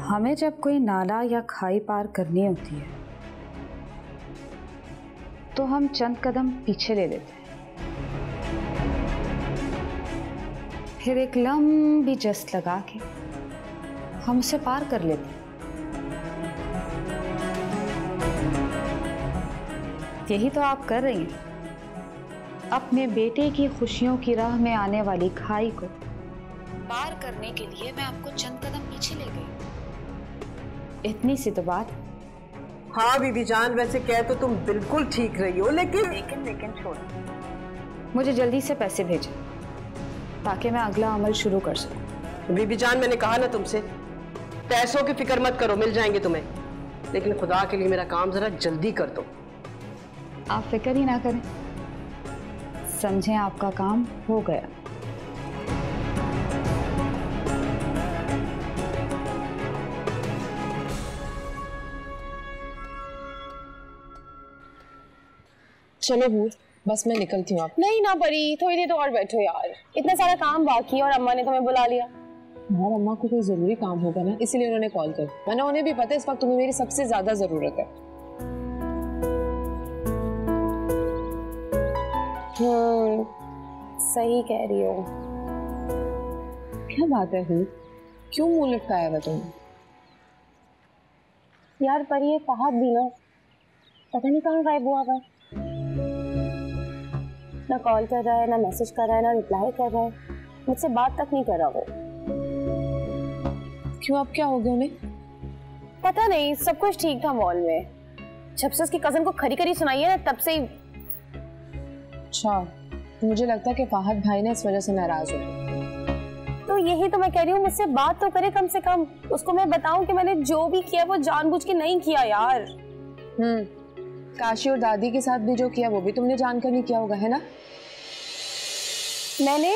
हमें जब कोई नाला या खाई पार करनी होती है तो हम चंद कदम पीछे ले लेते हैं, फिर एक लंबी जस्ट लगा के हम उसे पार कर लेते हैं। यही तो आप कर रही हैं। अपने बेटे की खुशियों की राह में आने वाली खाई को पार करने के लिए मैं आपको चंद कदम पीछे ले गई। इतनी सी तो बात। हाँ बीबी जान, वैसे कह तो तुम बिल्कुल ठीक रही हो, लेकिन छोड़ो। मुझे जल्दी से पैसे भेजें ताकि मैं अगला अमल शुरू कर सकूं। बीबी जान, मैंने कहा ना तुमसे, पैसों की फिक्र मत करो, मिल जाएंगे तुम्हें, लेकिन खुदा के लिए मेरा काम जरा जल्दी कर दो। आप फिक्र ही ना करें, समझें आपका काम हो गया। चलो भूत, बस मैं निकलती हूँ। आप नहीं ना परी, थोड़ी देर तो और बैठो यार, इतना सारा काम बाकी है और अम्मा ने तुम्हें बुला लिया। यार अम्मा को कोई जरूरी काम होगा ना, इसलिए उन्होंने कॉल कर, वरना उन्हें भी पता है इस वक्त तुम्हें मेरी सबसे ज्यादा जरूरत है। सही कह रही हो। क्या बात है भूत, क्यों मुंह लटकाया हुआ तुमने? यार परी, ये फहद भी ना पता नहीं कहाँ गायब हुआ है। ना कॉल कर रहा है, ना मैसेज कर रहा है, ना रिप्लाई कर रहा है, मुझसे बात तक नहीं कर रहा वो। क्यों, अब क्या हो गया उन्हें? पता नहीं, सब कुछ ठीक था मॉल में, जब से उसकी कजन को खरी खरी सुनाई है तब से ही। अच्छा, तो मुझे लगता है कि फहद भाई ने इस वजह से नाराज हो। तो यही तो मैं कह रही हूँ, मुझसे बात तो करे कम से कम, उसको मैं बताऊं कि मैंने जो भी किया वो जानबूझ के नहीं किया यार। काशी और दादी के साथ भी जो किया वो भी तुमने जानकर नहीं किया होगा, है ना? मैंने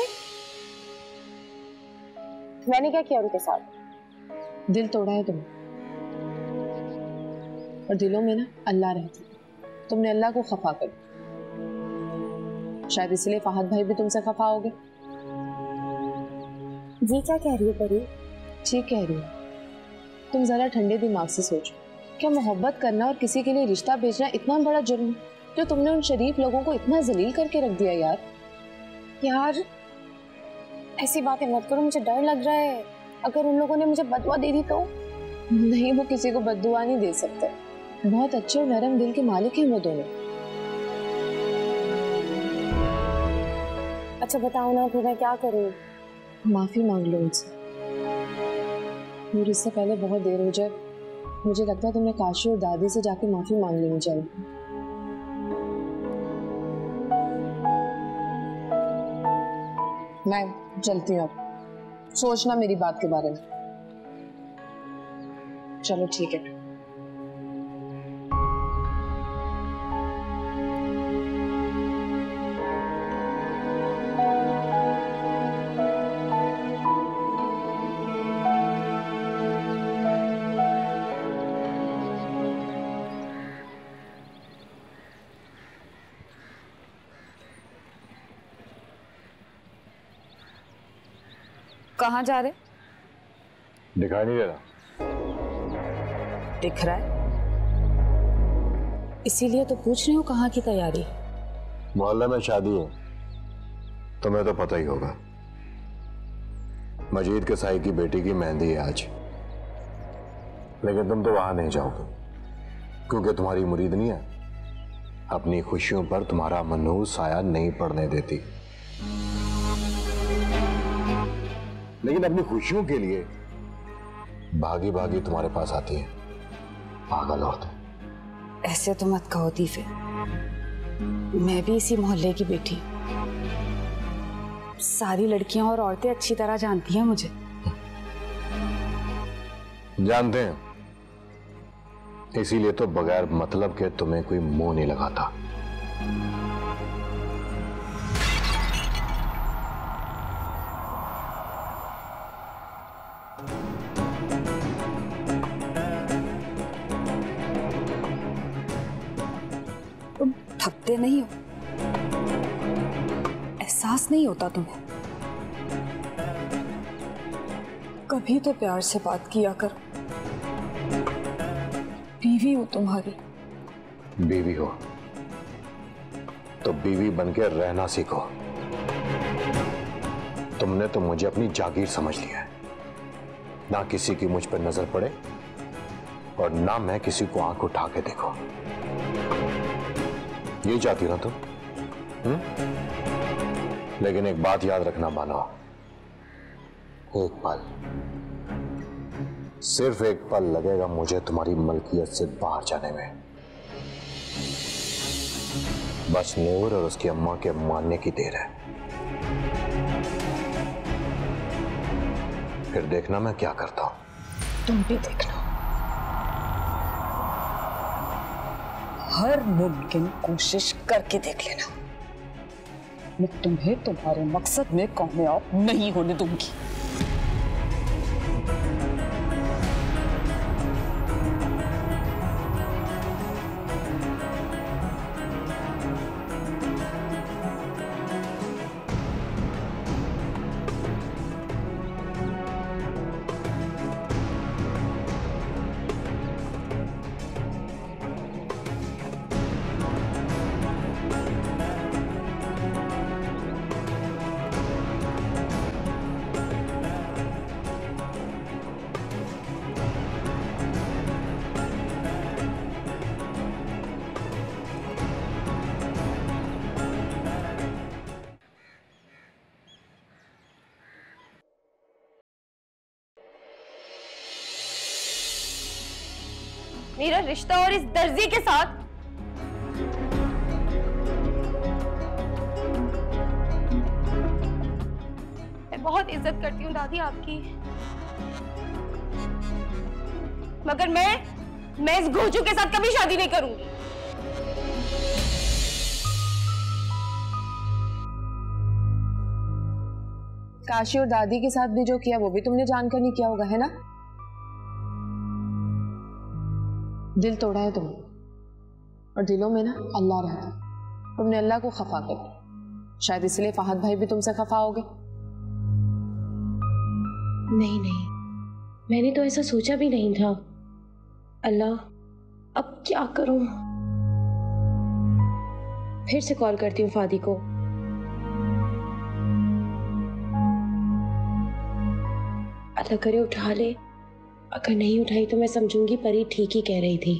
क्या किया उनके साथ? दिल तोड़ा है तुमने, और दिलों में ना अल्लाह रहती है। तुमने अल्लाह को खफा कर, शायद इसलिए फहद भाई भी तुमसे खफा हो गए। ये क्या कह रही हो परी? ठीक कह रही हो। तुम जरा ठंडे दिमाग से सोचो, क्या मोहब्बत करना और किसी के लिए रिश्ता भेजना इतना बड़ा जुर्म है जो तुमने उन शरीफ लोगों को इतना जलील करके रख दिया? यार ऐसी बातें मत करो, मुझे डर लग रहा है, अगर उन लोगों ने मुझे बददुआ दे दी तो। नहीं, वो किसी को बददुआ नहीं दे सकते, बहुत अच्छे और नरम दिल के मालिक हैं वो दोनों। अच्छा बताओ ना, फिर मैं क्या करूं? माफी मांग लो उनसे, और इससे पहले बहुत देर हो जाए। मुझे लगता है तुम्हें काशी और दादी से जाके माफी मांग लेनी चाहिए। मैं चलती हूँ, सोचना मेरी बात के बारे में। चलो ठीक है। कहाँ जा रहे? दिखाई नहीं दे रहा। दिख रहा है, इसीलिए तो पूछ रही हूँ कहाँ की तैयारी? मोहल्ले में शादी है, तुम्हें तो पता ही होगा। मजीद के साई की बेटी की मेहंदी है आज, लेकिन तुम तो वहां नहीं जाओगे क्योंकि तुम्हारी मुरीद नहीं है, अपनी खुशियों पर तुम्हारा मनहूस साया नहीं पड़ने देती। लेकिन अपनी खुशियों के लिए भागी भागी तुम्हारे पास आती है पागल औरतें। ऐसे तो मत कहो दीफे, मैं भी इसी मोहल्ले की बेटी, सारी लड़कियां और औरतें अच्छी तरह जानती हैं मुझे। जानते हैं, इसीलिए तो बगैर मतलब के तुम्हें कोई मुंह नहीं लगाता। थकते नहीं हो? एहसास नहीं होता तुम्हें? कभी तो प्यार से बात किया करो। बीवी हूँ तुम्हारी। बीवी हो तो बीवी बनके रहना सीखो। तुमने तो मुझे अपनी जागीर समझ लिया है, ना किसी की मुझ पर नजर पड़े और ना मैं किसी को आंख उठा के देखो। ये चाहती ना तुम? लेकिन एक बात याद रखना मानो, एक पल, सिर्फ एक पल लगेगा मुझे तुम्हारी मलकियत से बाहर जाने में। बस नूर और उसकी अम्मा के मानने की देर है। फिर देखना मैं क्या करता हूं। तुम भी देखना। हर मुमकिन कोशिश करके देख लेना, मैं तुम्हें तुम्हारे मकसद में कामयाब नहीं होने दूंगी। मेरा रिश्ता और इस दर्जी के साथ मैं बहुत इज्जत करती हूँ दादी आपकी, मगर मैं इस घोचू के साथ कभी शादी नहीं करूंगी। काशी और दादी के साथ भी जो किया वो भी तुमने जानकर नहीं किया होगा, है ना? दिल तोड़ा है तुमने, और दिलों में ना अल्लाह रहता है। तुमने अल्लाह को खफा कर दिया, शायद इसलिए फहद भाई भी तुमसे खफा हो गए। नहीं नहीं, मैंने तो ऐसा सोचा भी नहीं था। अल्लाह, अब क्या करूं? फिर से कॉल करती हूँ फादी को। अल्लाह करे उठा ले, अगर नहीं उठाई तो मैं समझूंगी परी ठीक ही कह रही थी।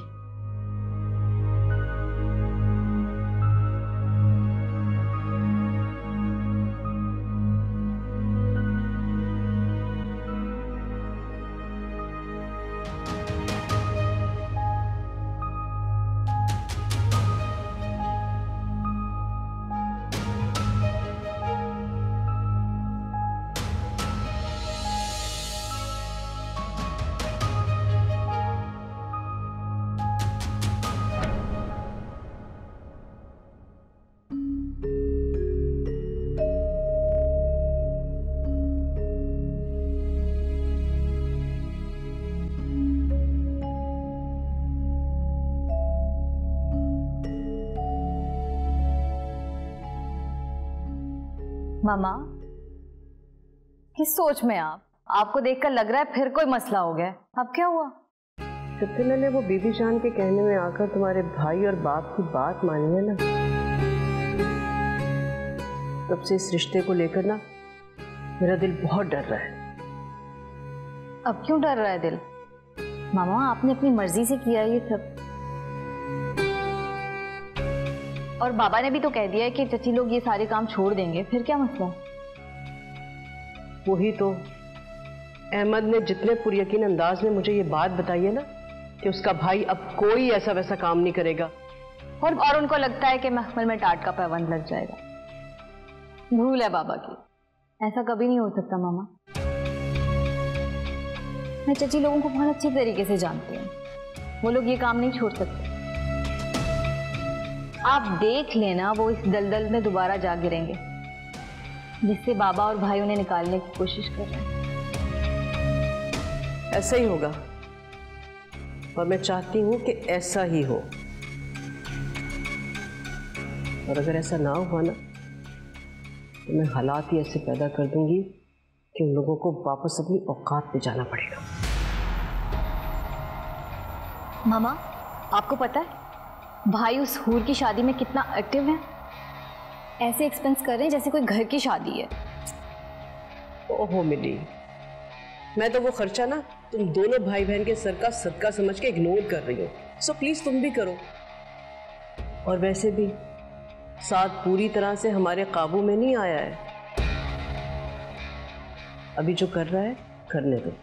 मामा, किस सोच में आपको देखकर लग रहा है फिर कोई मसला हो गया। अब क्या हुआ? सिप्तिला ने वो बीबी जान के कहने में आकर तुम्हारे भाई और बाप की बात मानी है ना, तब से इस रिश्ते को लेकर ना मेरा दिल बहुत डर रहा है। अब क्यों डर रहा है दिल? मामा, आपने अपनी मर्जी से किया ये सब, और बाबा ने भी तो कह दिया है कि चची लोग ये सारे काम छोड़ देंगे, फिर क्या मसला? वही तो, अहमद ने जितने पुरयकीन अंदाज में मुझे ये बात बताई है ना कि उसका भाई अब कोई ऐसा वैसा काम नहीं करेगा, और उनको लगता है कि महफिल में टाट का पैबंद लग जाएगा। भूल है बाबा की, ऐसा कभी नहीं हो सकता मामा। मैं चची लोगों को बहुत अच्छे तरीके से जानती हूँ, वो लोग ये काम नहीं छोड़ सकते। आप देख लेना, वो इस दलदल में दोबारा जा गिरेंगे जिससे बाबा और भाई उन्हें निकालने की कोशिश कर रहे हैं। ऐसा ही होगा, और मैं चाहती हूं कि ऐसा ही हो। और अगर ऐसा ना हुआ ना तो मैं हालात ही ऐसे पैदा कर दूंगी कि उन लोगों को वापस अपनी औकात पे जाना पड़ेगा। मामा, आपको पता है भाई उस हूर की शादी में कितना एक्टिव है? ऐसे एक्सपेंस कर रहे हैं जैसे कोई घर की शादी है। ओहो मिली, मैं तो वो खर्चा ना तुम दोनों भाई बहन के सर का सदका समझ के इग्नोर कर रही हो, सो प्लीज तुम भी करो। और वैसे भी साथ पूरी तरह से हमारे काबू में नहीं आया है, अभी जो कर रहा है करने दो।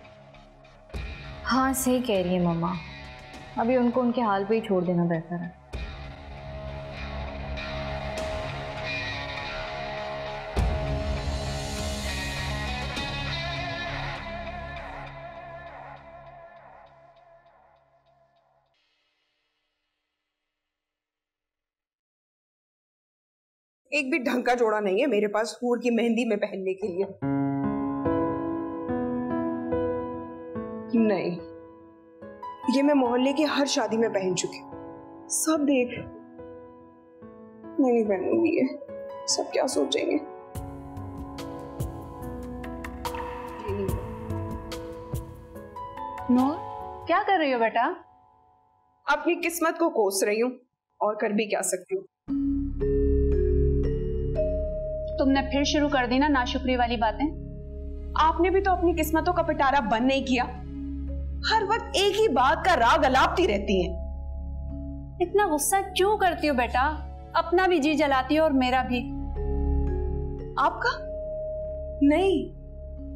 हाँ सही कह रही है मम्मा, अभी उनको उनके हाल पे ही छोड़ देना बेहतर है। एक भी ढंग का जोड़ा नहीं है मेरे पास हूर की मेहंदी में पहनने के लिए। नहीं, ये मैं मोहल्ले की हर शादी में पहन चुकी, सब देख। मैं नहीं पहनूंगी ये, सब क्या सोचेंगे। नूर क्या कर रही हो बेटा? अपनी किस्मत को कोस रही हूँ, और कर भी क्या सकती हूँ। तुमने फिर शुरू कर दी ना नाशुक्री वाली बातें। आपने भी तो अपनी किस्मतों का पिटारा बंद नहीं किया, हर वक्त एक ही बात का राग अलापती रहती हैं। इतना गुस्सा क्यों करती हो बेटा? अपना भी जी जलाती हो और मेरा भी। आपका नहीं,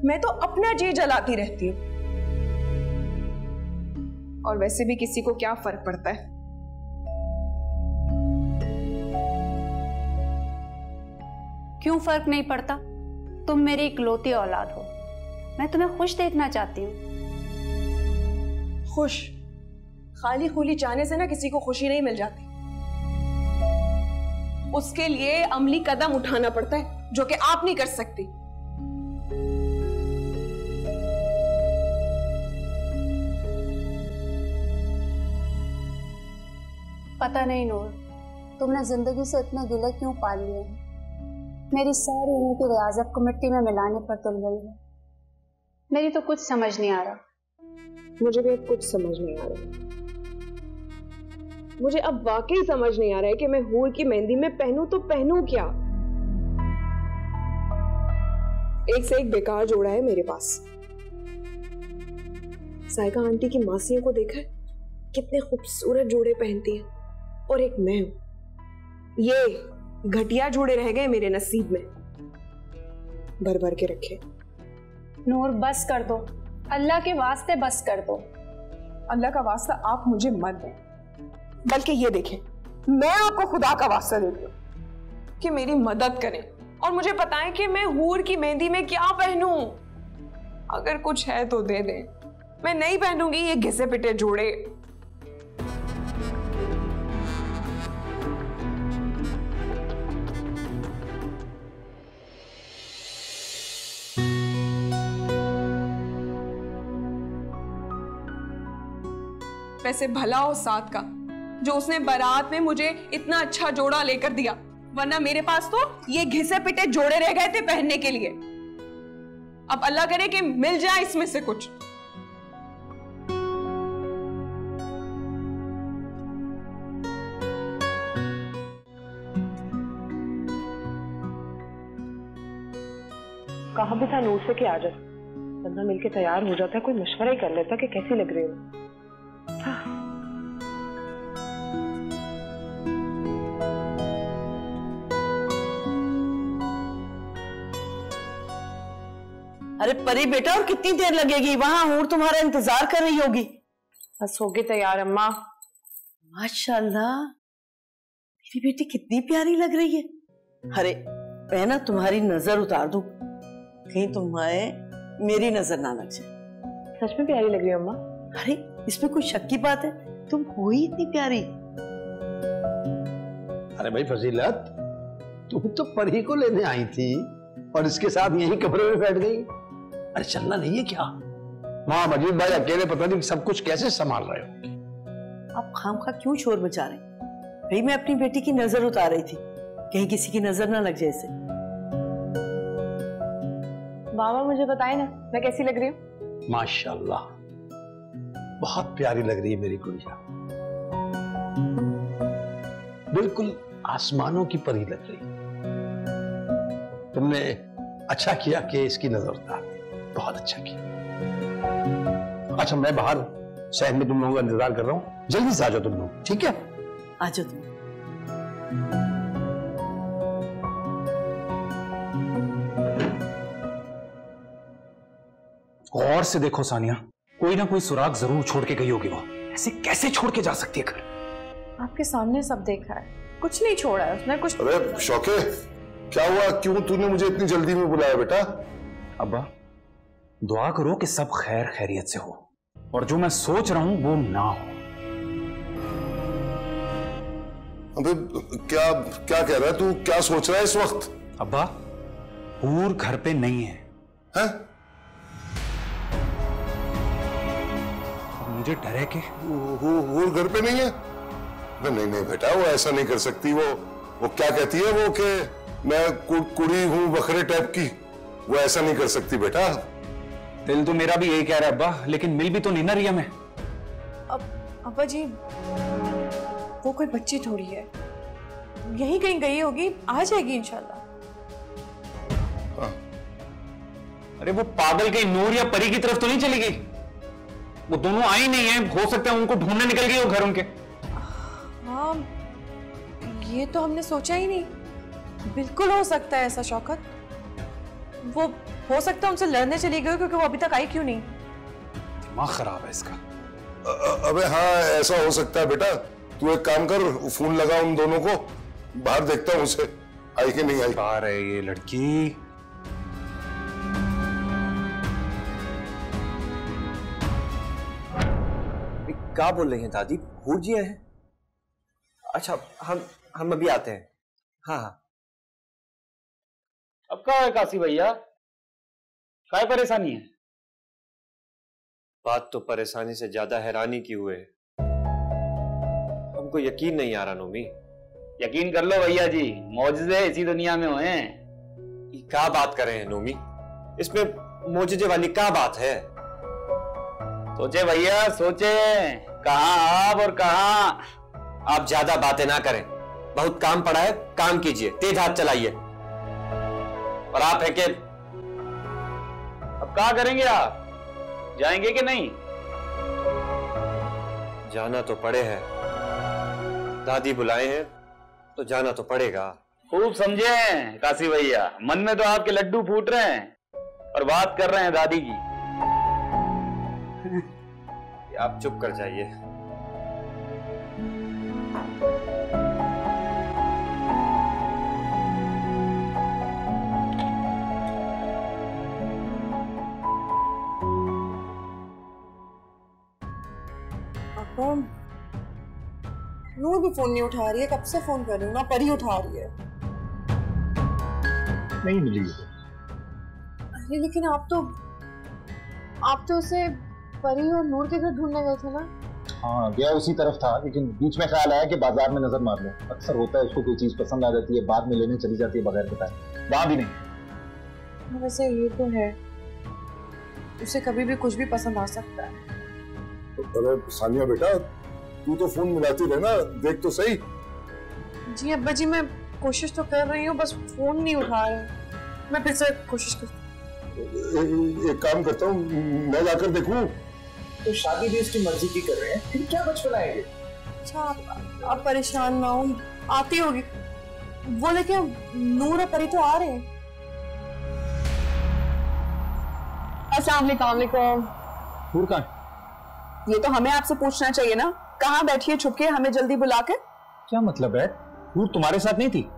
मैं तो अपना जी जलाती रहती हूँ। और वैसे भी किसी को क्या फर्क पड़ता है। क्यों फर्क नहीं पड़ता? तुम मेरी इकलौती औलाद हो, मैं तुम्हें खुश देखना चाहती हूँ। खुश? खाली खुली चाहने से ना किसी को खुशी नहीं मिल जाती, उसके लिए अमली कदम उठाना पड़ता है, जो कि आप नहीं कर सकती। पता नहीं नूर, तुमने जिंदगी से इतने गिले क्यों पाल लिए हैं? मेरी सारी उम्र की रियाजत को मिट्टी में मिलाने पर तुल गई है। मेरी तो कुछ समझ नहीं आ रहा। मुझे भी अब कुछ समझ नहीं आ रहा। मुझे अब वाकई समझ नहीं आ रहा है कि मैं हूर की मेहंदी में पहनूं तो पहनूं क्या। एक से एक बेकार जोड़ा है मेरे पास। साइका आंटी की मासियों को देखा है, कितने खूबसूरत जोड़े पहनती हैं, और एक मैं हूं, ये घटिया जोड़े रह गए मेरे नसीब में, भर भर के रखे। नूर बस कर दो, अल्लाह के वास्ते बस कर दो। अल्लाह का वास्ता आप मुझे मत दें, बल्कि ये देखें, मैं आपको खुदा का वास्ता देती हूँ कि मेरी मदद करें और मुझे बताएं कि मैं हूर की मेहंदी में क्या पहनूं। अगर कुछ है तो दे दें, मैं नहीं पहनूंगी ये घिसे पिटे जोड़े। वैसे भला हो साथ का, जो उसने बारात में मुझे इतना अच्छा जोड़ा लेकर दिया, वरना मेरे पास तो ये घिसे पिटे जोड़े रह गए थे पहनने के लिए। अब अल्लाह करे कि मिल जाए इसमें से कुछ। कहा भी था नूर से कि आ जा, बंदा मिलके तैयार हो जाता, कोई मशवरा ही कर लेता कि कैसी लग रही हो। अरे परी बेटा, और कितनी देर लगेगी? वहां हूर तुम्हारा इंतजार कर रही होगी। बस होगी तैयार अम्मा। माशाल्लाह, मेरी बेटी कितनी प्यारी लग रही है। अरे मैं ना तुम्हारी नजर उतार दूं, कहीं तुम्हें मेरी नजर ना लग जाए। सच में प्यारी लग रही हो अम्मा। अरे इसमें कोई शक की बात है? तुम हो ही इतनी प्यारी। अरे भाई फजीलत, तुम तो परी को लेने आई थी और इसके साथ यही कमरे में बैठ गई। अरे चलना नहीं है क्या? माँ मजीद भाई अकेले पता नहीं सब कुछ कैसे संभाल रहे हो। आप खामखा क्यों शोर मचा रहे? भाई मैं अपनी बेटी की नजर उतार रही थी, कहीं किसी की नजर ना लग जाए इसे। मामा मुझे बताए ना मैं कैसी लग रही हूँ? माशाल्लाह, बहुत प्यारी लग रही है मेरी गुड़िया। बिल्कुल आसमानों की परी लग रही। तुमने अच्छा किया कि इसकी नजर उतार दी, बहुत अच्छा किया। अच्छा, मैं बाहर शहर में तुम लोगों का इंतजार कर रहा हूं, जल्दी से आ जाओ तुम लोग, ठीक है? आ जाओ तुम। गौर से देखो सानिया, कोई ना कोई सुराग जरूर छोड़ के गई होगी वो। ऐसे कैसे छोड़ के जा सकती है घर? आपके सामने सब देखा है, कुछ नहीं छोड़ा है उसने। कुछ अरे शौके, क्या हुआ? क्यों तूने मुझे इतनी जल्दी में बुलाया बेटा? अब्बा, दुआ करो कि सब खैर खैरियत से हो और जो मैं सोच रहा हूं वो ना हो। अबे क्या क्या कह रहा है तू? क्या सोच रहा है इस वक्त? अब्बा, हूर घर पे नहीं है। हैं? मुझे डर है कि हूर घर पे नहीं है? नहीं नहीं बेटा, वो ऐसा नहीं कर सकती। वो क्या कहती है वो कि मैं कुड़ी हूं बखरे टाइप की, वो ऐसा नहीं कर सकती बेटा। दिल तो मेरा भी यही कह रहा है अब्बा, लेकिन मिल भी तो नहीं ना रही हमें। अब्बा जी, वो कोई बच्ची थोड़ी है, यहीं कहीं गई होगी, आ जाएगी इंशाल्लाह। अरे वो पागल कहीं नूर या परी की तरफ तो नहीं चली गई? वो दोनों आई नहीं है, हो सकता है उनको ढूंढने निकल गई हो घर उनके। हाँ, ये तो हमने सोचा ही नहीं। बिल्कुल हो सकता है ऐसा शौकत। वो हो सकता है उनसे लड़ने चली गई, क्योंकि वो अभी तक आई क्यों नहीं? दिमाग खराब है इसका। अबे हाँ, ऐसा हो सकता है बेटा। तू एक काम कर, फोन लगा उन दोनों को, बाहर देखता हूँ उसे आई कि नहीं आई। बाहर है ये लड़की। क्या बोल रही हैं दादी? हूर जी है? अच्छा, हम अभी आते हैं। हाँ हाँ। अब क्या है काशी भैया, क्या परेशानी है? बात तो परेशानी से ज्यादा हैरानी की हुए है। हमको यकीन नहीं आ रहा नोमी। यकीन कर लो भैया जी, मौजज़े इसी दुनिया में हुए हैं। क्या बात कर रहे हैं नोमी? इसमें मौजज़े वाली क्या बात है? सोचे भैया सोचे, कहां आप और कहां। आप ज्यादा बातें ना करें, बहुत काम पड़ा है, काम कीजिए, तेज हाथ चलाइए। और आप है कि अब क्या करेंगे आप? जाएंगे कि नहीं? जाना तो पड़े है, दादी बुलाए हैं तो जाना तो पड़ेगा। खूब समझे काशी भैया, मन में तो आपके लड्डू फूट रहे हैं और बात कर रहे हैं दादी की। आप चुप कर जाइए। नूर भी फोन नहीं उठा रही है, कब से फोन कर रही हूँ ना, परी उठा रही है। नहीं मिली। अरे लेकिन आप तो उसे परी और नूर के घर ढूंढने गए थे ना? हाँ, गया उसी तरफ था, लेकिन बीच में ख्याल आया कि बाजार में नजर मार लो। अक्सर होता है, उसको कोई चीज पसंद आ जाती है, बाद में लेने चली जाती है बगैर बताए। वहां भी नहीं। वैसे ये तो है, उसे कभी भी कुछ भी पसंद आ सकता है। अरे सानिया बेटा, तू तो फोन मिलाती रहे ना, देख तो सही। जी अब्बा जी, मैं कोशिश तो कर रही हूँ, बस फोन नहीं उठा रहे। मैं फिर से कोशिश करती हूँ। एक काम करता हूँ, मैं जाकर देखूं। तो शादी भी उसकी मर्जी की कर रहे हैं, फिर क्या बचपन आएंगे? अच्छा, आप परेशान ना हो, आती होगी वो, लेकिन नूर और परी तो आ रहे हैं। अस्सलाम वालेकुम। हूर कहाँ? ये तो हमें आपसे पूछना चाहिए ना, कहाँ बैठी है छुपके हमें जल्दी बुला के? क्या मतलब है? हूर तुम्हारे साथ नहीं थी?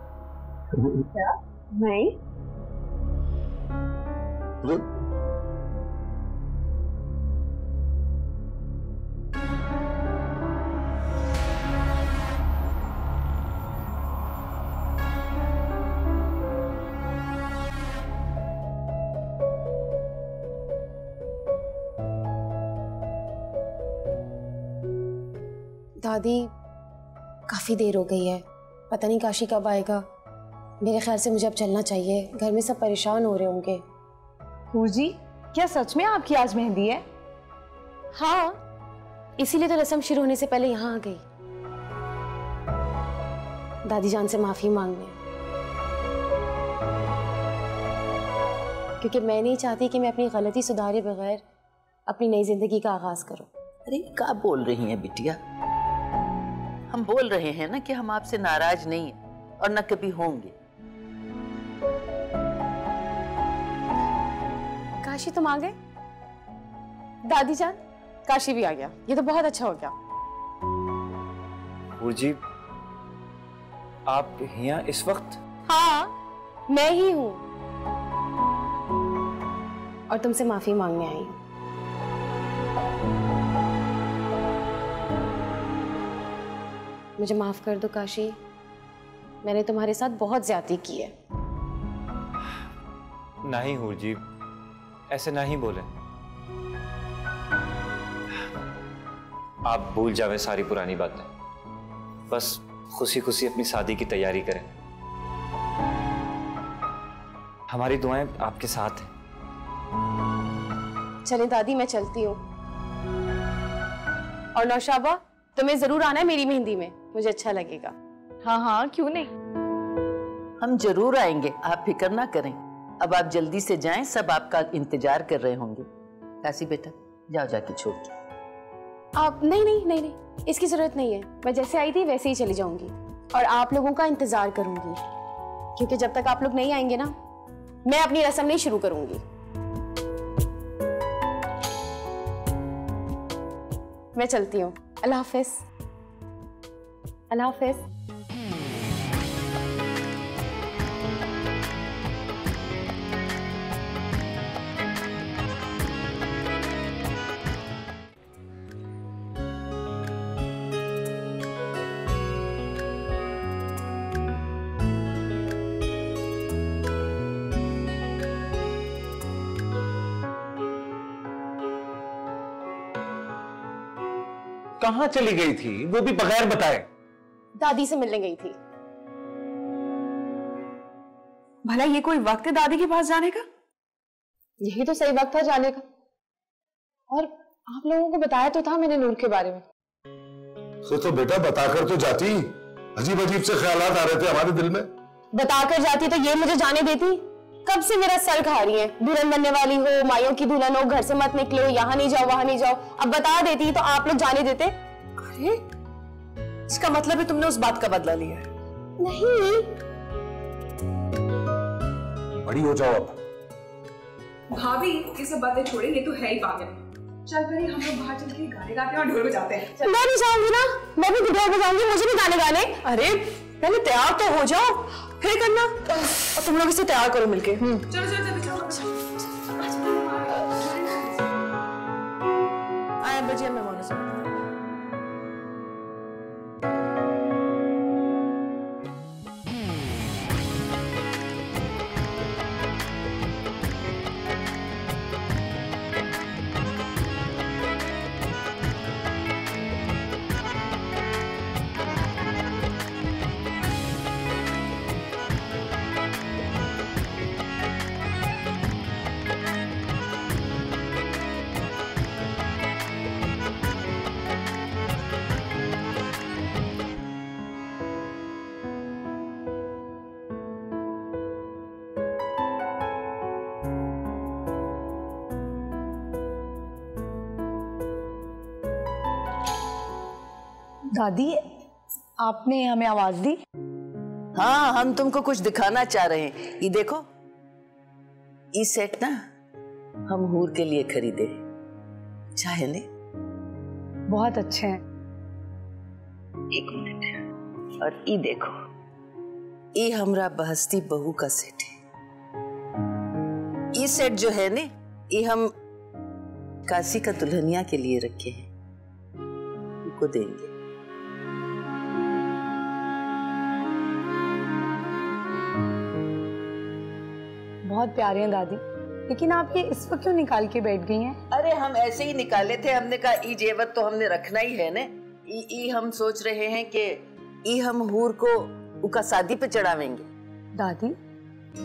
क्या? नहीं। दादी, काफी देर हो गई है, पता नहीं काशी कब आएगा। मेरे ख्याल से मुझे अब चलना चाहिए, घर में सब परेशान हो रहे होंगे। हूर जी, क्या सच में आपकी आज मेहंदी है? हाँ, इसीलिए तो रस्म शुरू होने से पहले यहाँ आ गई। दादी जान से माफी मांगने, क्योंकि मैं नहीं चाहती कि मैं अपनी गलती सुधारे बगैर अपनी नई जिंदगी का आगाज करूं। अरे क्या बोल रही हैं बिटिया? हम बोल रहे हैं ना कि हम आपसे नाराज नहीं हैं और न कभी होंगे। काशी तुम आ गए? दादी जान, काशी भी आ गया, ये तो बहुत अच्छा हो गया। जी, आप यहाँ इस वक्त? हाँ, मैं ही हूँ और तुमसे माफी मांगने आई हूँ। मुझे माफ कर दो काशी, मैंने तुम्हारे साथ बहुत ज्यादती की है। नहीं हूर जी, ऐसे नहीं बोले। आप भूल जावे सारी पुरानी बातें, बस खुशी खुशी अपनी शादी की तैयारी करें। हमारी दुआएं आपके साथ हैं। चले दादी, मैं चलती हूँ। और नौशाबा, तुम्हें जरूर आना है मेरी मेहंदी में, मुझे अच्छा लगेगा। हाँ हाँ, क्यों नहीं, हम जरूर आएंगे, आप फिक्र ना करें। अब आप जल्दी से जाएं, सब आपका इंतजार कर रहे होंगे। काशी बेटा, जाओ जाके छोड़ के। आप नहीं, इसकी जरूरत नहीं है। मैं जैसे आई थी वैसे ही चली जाऊंगी और आप लोगों का इंतजार करूंगी, क्योंकि जब तक आप लोग नहीं आएंगे ना, मैं अपनी रस्म नहीं शुरू करूंगी। मैं चलती हूँ। अल्लाह हाफिज। अल्लाह हाफिज। कहां चली गई थी, वो भी बगैर बताए? दादी से मिलने गई थी। भला ये कोई वक्त है दादी के पास जाने का? यही तो सही वक्त था जाने का। और आप लोगों को बताया तो था मैंने नूर के बारे में। तो बेटा बताकर तो जाती, अजीब अजीब से ख्यालात आ रहे थे हमारे दिल में। बताकर जाती तो ये मुझे जाने देती? कब से मेरा सर खा रही है, दुल्हन बनने वाली हो, मायों की दुल्हन हो, घर से मत निकलो, यहाँ नहीं जाओ, वहां नहीं जाओ। अब बता देती तो आप लोग जाने देते। अरे, इसका मतलब है तुमने उस बात का बदला लिया है? नहीं। बड़ी हो जाओ अब। भाभी, ये सब बातें छोड़े, ये तो है ही पागल। चल पहले हम लोग बाहर चल के गाने गाते हैं और ढोल बजाते हैं। मैं भी जाऊंगी ना, मैं भी गिटार बजाऊंगी, मुझे भी गाने गाने। अरे पहले तैयार तो हो जाओ, फिर करना। और तुम लोग इसे तैयार करो मिलके। चलो चलो चलो। आया बजिया मेहमानों से। दादी, आपने हमें आवाज दी? हाँ, हम तुमको कुछ दिखाना चाह रहे हैं। ये देखो, ये सेट ना हम हूर के लिए खरीदे, चाहे ने? बहुत अच्छे हैं। एक मिनट, और ये देखो, ये हमरा बहस्ती बहू का सेट है। ये सेट जो है ने, ये हम काशी का दुल्हनिया के लिए रखे हैं, उनको देंगे। बहुत प्यारे हैं दादी, लेकिन आप ये इस वक्त क्यों निकाल के बैठ गई हैं? अरे हम ऐसे ही निकाले थे, हमने कहा ई जेवर तो हमने रखना ही है ने। ई हम सोच रहे हैं कि ई हम हूर को उका शादी पे चढ़ावेंगे। दादी,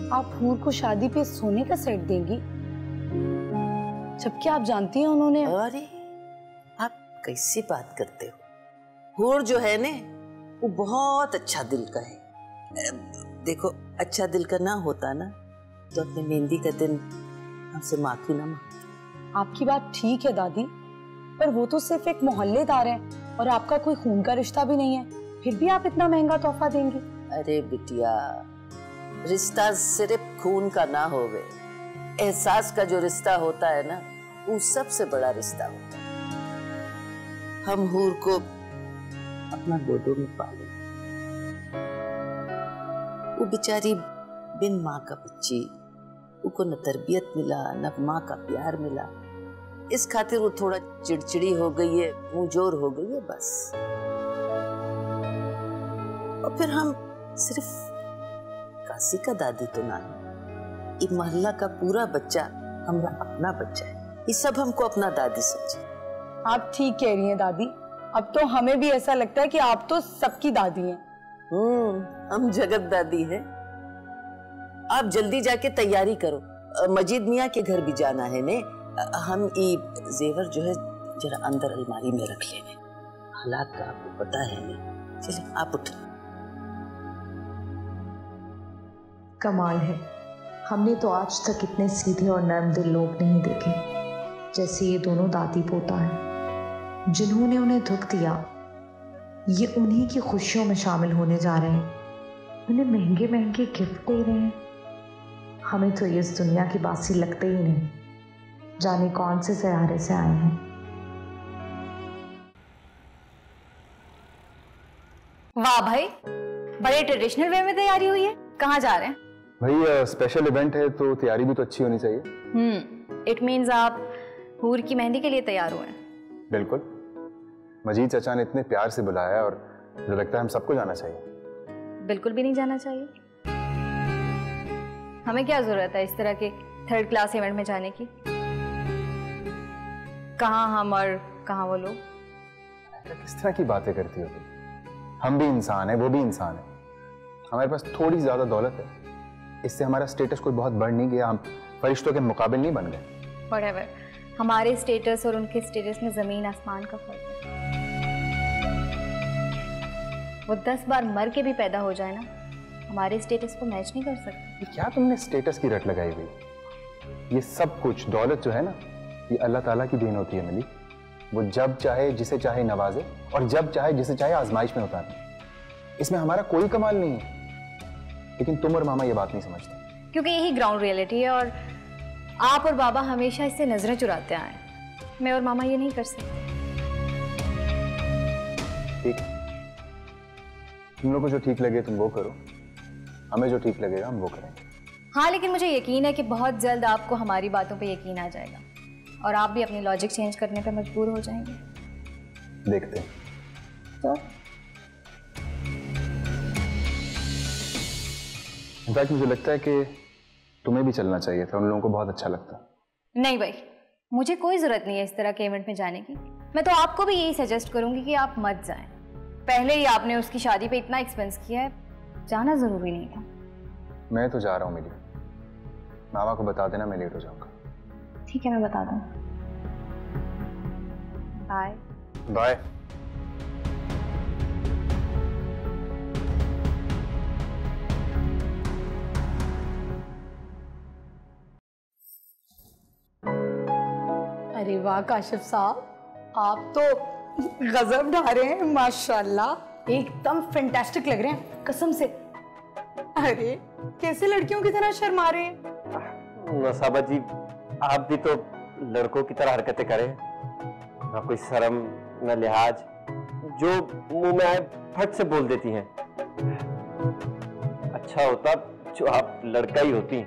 आप हूर को शादी पे सोने का सेट देंगी, जबकि आप जानती हैं उन्होंने। अरे आप कैसी बात करते हो? हूर जो है ने, वो बहुत अच्छा दिल का है। देखो, अच्छा दिल का ना होता ना तो अपने मेहंदी का दिन हमसे माफी ना मांग। आपकी बात ठीक है दादी, पर वो तो सिर्फ एक मोहल्लेदार है और आपका कोई खून का रिश्ता भी नहीं है, फिर भी आप इतना महंगा तोहफा देंगे? अरे बिटिया, रिश्ता सिर्फ खून का ना होवे, एहसास का जो रिश्ता होता है ना, वो सबसे बड़ा रिश्ता होता है। हम हूर को अपना गोदों में पाले, वो बेचारी बिन माँ का बच्ची, उनको न तरबियत मिला न माँ का प्यार मिला, इस खातिर वो थोड़ा चिड़चिड़ी हो गई है, मुंहजोर हो गई है बस। और फिर हम सिर्फ काशी का दादी तो ना है, ये मोहल्ला का पूरा बच्चा हमारा अपना बच्चा है, ये सब हमको अपना दादी समझे। आप ठीक कह रही हैं दादी, अब तो हमें भी ऐसा लगता है कि आप तो सबकी दादी हैं। हम जगत दादी हैं। आप जल्दी जाके तैयारी करो, मजीद मियाँ के घर भी जाना है ने। हम ये जेवर जो है जरा अंदर अलमारी में रख लेने, हालात का आपको पता है ने। चलिए आप उठ। कमाल है, हमने तो आज तक इतने सीधे और नर्म दिल लोग नहीं देखे जैसे ये दोनों दादी पोता हैं, जिन्होंने उन्हें दुख दिया ये उन्हीं की खुशियों में शामिल होने जा रहे हैं, उन्हें महंगे महंगे गिफ्ट दे रहे हैं। हमें तो ये इस दुनिया की बासी लगते ही नहीं, जाने कौन से सहारे से आए हैं। वाह भाई, बड़े ट्रेडिशनल वे में तैयारी हुई है। कहाँ जा रहे हैं? भाई स्पेशल इवेंट है तो तैयारी भी तो अच्छी होनी चाहिए। इट मीन्स आप हूर की मेहंदी के लिए तैयार हुए हैं? बिल्कुल, मजीद चाचा ने इतने प्यार से बुलाया और मुझे लगता है हम सबको जाना चाहिए। बिल्कुल भी नहीं जाना चाहिए। हमें क्या जरूरत है इस तरह के थर्ड क्लास इवेंट में जाने की? कहाँ हम और कहाँ वो लोग? किस तरह की बातें करती हो तुम? हम भी इंसान है, वो भी इंसान है। हमारे पास थोड़ी ज्यादा दौलत है, इससे हमारा स्टेटस कोई बहुत बढ़ नहीं गया, हम फरिश्तों के मुकाबिल नहीं बन गए। Whatever, हमारे स्टेटस और उनके स्टेटस में जमीन आसमान का फर्क है। वो 10 बार मर के भी पैदा हो जाए ना, हमारे स्टेटस को मैच नहीं कर सकते। क्या तुमने स्टेटस की रट लगाई हुई? ये सब कुछ दौलत जो है ना, ये अल्लाह ताला की देन होती है मिली। वो जब चाहे जिसे चाहे नवाजे और जब चाहे जिसे चाहे आजमाइश में उतारे। इसमें हमारा कोई कमाल नहीं है, लेकिन तुम और मामा ये बात नहीं समझते। क्योंकि यही ग्राउंड रियलिटी है और आप और बाबा हमेशा इससे नजरें चुराते आए। मैं और मामा ये नहीं कर सकते। ठीक है, तुम लोग को जो ठीक लगे तुम वो करो, हमें जो ठीक लगेगा हम वो करेंगे। हाँ, लेकिन मुझे यकीन है कि बहुत जल्द आपको हमारी बातों पे यकीन आ जाएगा और आप भी अपनी लॉजिक चेंज करने पे मजबूर हो जाएंगे। देखते हैं। तो इनफैक्ट मुझे लगता है कि तुम्हें भी चलना चाहिए था, उन लोगों को बहुत अच्छा लगता। नहीं भाई, मुझे कोई जरूरत नहीं है इस तरह के इवेंट में जाने की। मैं तो आपको भी यही सजेस्ट करूंगी कि आप मत जाएं। पहले ही आपने उसकी शादी पे इतना एक्सपेंस किया है, जाना जरूरी नहीं था। मैं तो जा रहा हूँ मिली, मामा को बता देना मैं लेट हो जाऊंगा। ठीक है, मैं बता दूँ। Bye bye. अरे वाह काशिफ साहब, आप तो गजब ढा रहे हैं, माशाल्लाह, एकदम फैंटास्टिक लग रहे हैं कसम से। अरे कैसे लड़कियों की तरह शर्मा रहे हैं? नसाबा जी, आप भी तो लड़कों की तरह हरकतें करें, ना कोई शर्म न लिहाज, जो मुंह में आए फट से बोल देती हैं। अच्छा होता जो आप लड़का ही होती।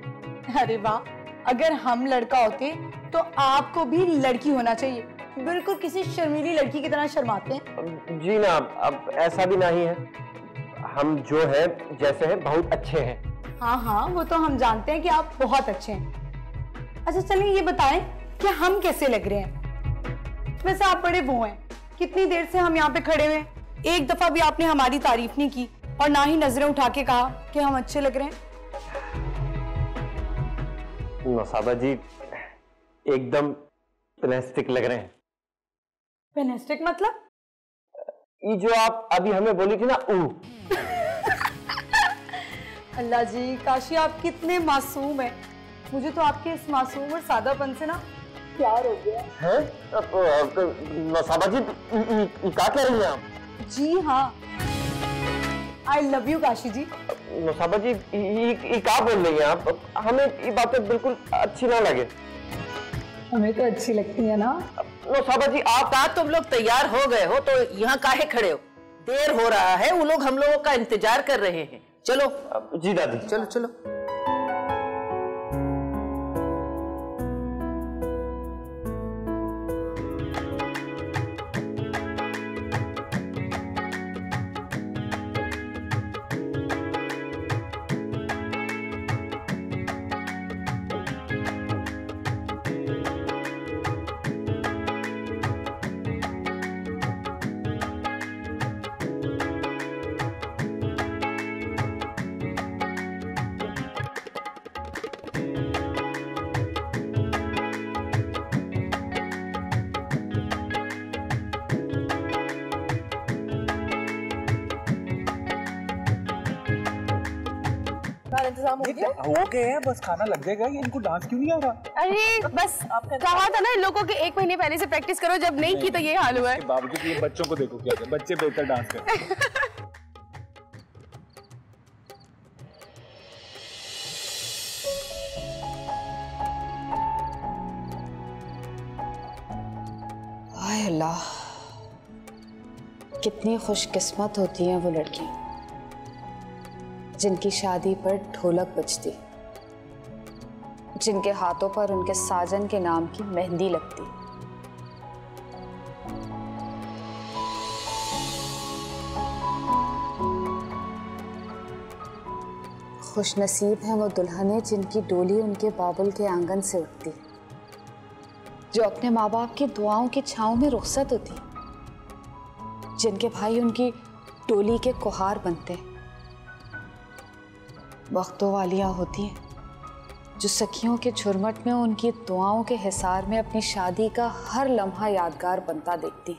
अरे वाह, अगर हम लड़का होते तो आपको भी लड़की होना चाहिए, बिल्कुल किसी शर्मीली लड़की की तरह शर्माते हैं। जी ना, अब ऐसा भी नहीं है, हम जो है जैसे हैं बहुत अच्छे हैं। हाँ हाँ, वो तो हम जानते हैं कि आप बहुत अच्छे हैं। अच्छा चलिए ये बताएं कि हम कैसे लग रहे हैं? वैसे आप बड़े वो हैं, कितनी देर से हम यहाँ पे खड़े हुए, एक दफा भी आपने हमारी तारीफ नहीं की और ना ही नजरें उठा के कहा कि हम अच्छे लग रहे हैं। नसाबा जी एकदम प्लास्टिक लग रहे हैं। पेनेस्टिक मतलब? ये जो आप अभी हमें बोली थी ना अल्लाह जी, काशी आप कितने मासूम हैं। मुझे तो आपके इस मासूम और सादापन से ना प्यार हो गया है। नौसाबा जी क्या कह रही हैं आप? जी हाँ, I love you Kashi ji. नौसाबा जी ये क्या बोल रही हैं आप? हमें ये बातें बिल्कुल अच्छी ना लगे। हमें तो अच्छी लगती है ना। नौसाबा जी आप कहा तुम लोग तैयार हो गए हो तो यहाँ काहे खड़े हो? देर हो रहा है, वो लोग हम लोगों का इंतजार कर रहे हैं। चलो। जी दादी। चलो चलो। इंतजाम हो गया? हो गया है, बस खाना लग जाएगा। ये इनको डांस क्यों नहीं आ रहा? अरे बस कहा था ना इन लोगों के 1 महीने पहले से प्रैक्टिस करो, जब नहीं की तो ये हाल हुआ है। बावजूद ये बच्चों को देखो क्या, बच्चे बेहतर डांस करते हैं। हाय अल्लाह, कितनी खुशकिस्मत होती हैं वो लड़कियां जिनकी शादी पर ढोलक बजती, जिनके हाथों पर उनके साजन के नाम की मेहंदी लगती। खुशनसीब हैं वो दुल्हनें जिनकी डोली उनके बाबुल के आंगन से उठती, जो अपने माँ बाप की दुआओं की छांव में रुखसत होती, जिनके भाई उनकी डोली के कुहार बनते। वक्तों वालियाँ होती हैं जो सखियों के झुरमट में उनकी दुआओं के हिसार में अपनी शादी का हर लम्हा यादगार बनता देखती।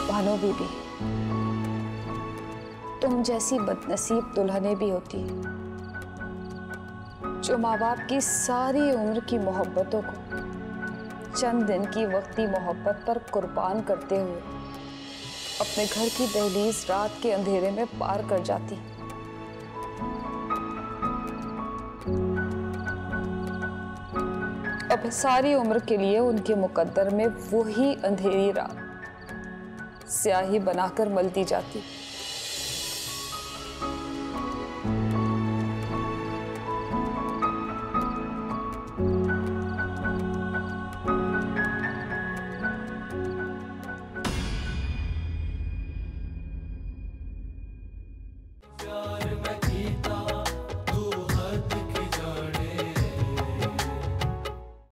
भानो बीबी, तुम जैसी बदनसीब दुल्हनें भी होती हैं जो माँ बाप की सारी उम्र की मोहब्बतों को चंद दिन की वक्ती मोहब्बत पर कुर्बान करते हुए अपने घर की दहलीज रात के अंधेरे में पार कर जाती। अब सारी उम्र के लिए उनके मुकद्दर में वही अंधेरी रात स्याही बनाकर मलती जाती।